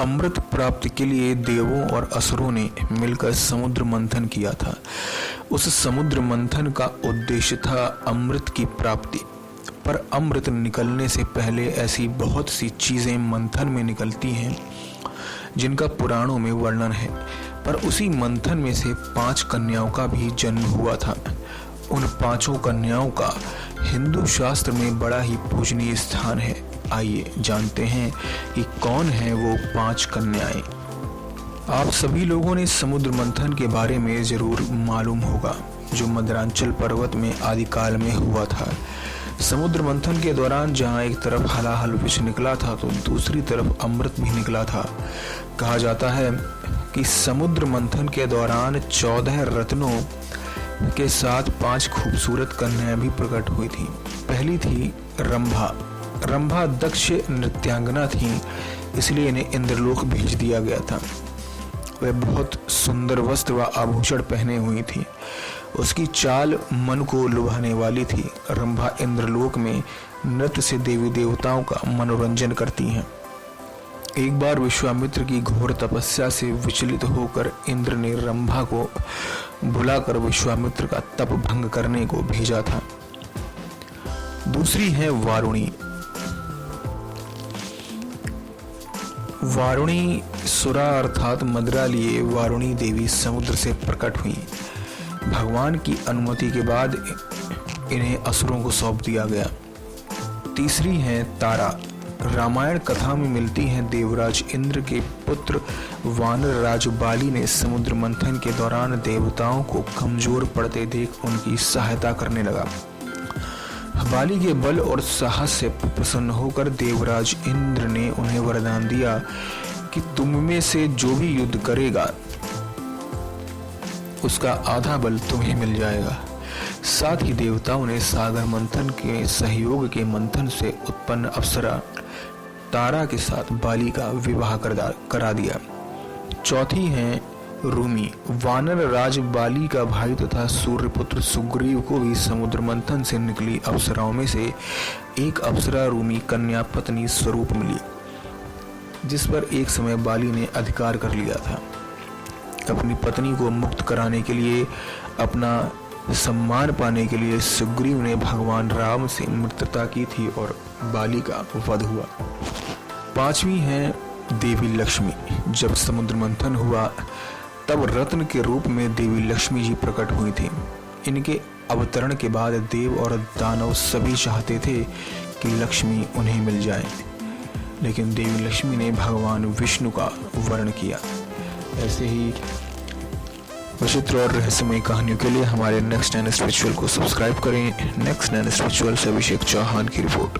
अमृत प्राप्ति के लिए देवों और असुरों ने मिलकर समुद्र मंथन किया था। उस समुद्र मंथन का उद्देश्य था अमृत की प्राप्ति, पर अमृत निकलने से पहले ऐसी बहुत सी चीजें मंथन में निकलती हैं जिनका पुराणों में वर्णन है। पर उसी मंथन में से 5 कन्याओं का भी जन्म हुआ था। उन 5 कन्याओं का हिंदू शास्त्र में बड़ा ही पूजनीय स्थान है। आइए जानते हैं कि कौन है वो 5 कन्याएं। आप सभी लोगों ने समुद्र मंथन के बारे में जरूर मालूम होगा, जो मदरांचल पर्वत में आदिकाल में हुआ था। समुद्र मंथन के दौरान जहां एक तरफ हलाहल विष निकला था तो दूसरी तरफ अमृत भी निकला था। कहा जाता है कि समुद्र मंथन के दौरान 14 रत्नों के साथ 5 खूबसूरत कन्याएं भी प्रकट हुई थी। पहली थी रंभा। रंभा दक्ष नृत्यांगना थी, इसलिए इन्हें इंद्रलोक भेज दिया गया था। वह बहुत सुंदर वस्त्र व आभूषण पहने हुई थी। उसकी चाल मन को लुभाने वाली थी। रंभा इंद्रलोक में नृत्य से देवी देवताओं का मनोरंजन करती हैं। एक बार विश्वामित्र की घोर तपस्या से विचलित होकर इंद्र ने रंभा को बुलाकर विश्वामित्र का तप भंग करने को भेजा था। दूसरी है वारुणी। वारुणी सुरा अर्थात मदिरा लिए वारुणी देवी समुद्र से प्रकट हुई। भगवान की अनुमति के बाद इन्हें असुरों को सौंप दिया गया। तीसरी है तारा। रामायण कथा में मिलती हैं। देवराज इंद्र के पुत्र वानर राज बाली ने समुद्र मंथन के दौरान देवताओं को कमजोर पड़ते देख उनकी सहायता करने लगा। बाली के बल और साहस से प्रसन्न होकर देवराज इंद्र ने उन्हें वरदान दिया कि तुम में से जो भी युद्ध करेगा उसका आधा बल तुम्हें मिल जाएगा। साथ ही देवताओं ने सागर मंथन के सहयोग के मंथन से उत्पन्न अप्सरा तारा के साथ बाली का विवाह करा दिया। चौथी है रूमी। वानर राज बाली का भाई तथा सूर्यपुत्र सुग्रीव को भी समुद्र मंथन से निकली अप्सराओं में से एक अप्सरा रूमी कन्या पत्नी स्वरूप मिली, जिस पर एक समय बाली ने अधिकार कर लिया था। अपनी पत्नी को मुक्त कराने के लिए, अपना सम्मान पाने के लिए सुग्रीव ने भगवान राम से मित्रता की थी और बाली का वध हुआ। 5वीं है देवी लक्ष्मी। जब समुद्र मंथन हुआ तब रत्न के रूप में देवी लक्ष्मी जी प्रकट हुई थी। इनके अवतरण के बाद देव और दानव सभी चाहते थे कि लक्ष्मी उन्हें मिल जाए, लेकिन देवी लक्ष्मी ने भगवान विष्णु का वर्ण किया। ऐसे ही विचित्र और रहस्यमय कहानियों के लिए हमारे नेक्स्ट एंड स्पिरिचुअल को सब्सक्राइब करें। नेक्स्ट एंड स्पिरिचुअल से अभिषेक चौहान की रिपोर्ट।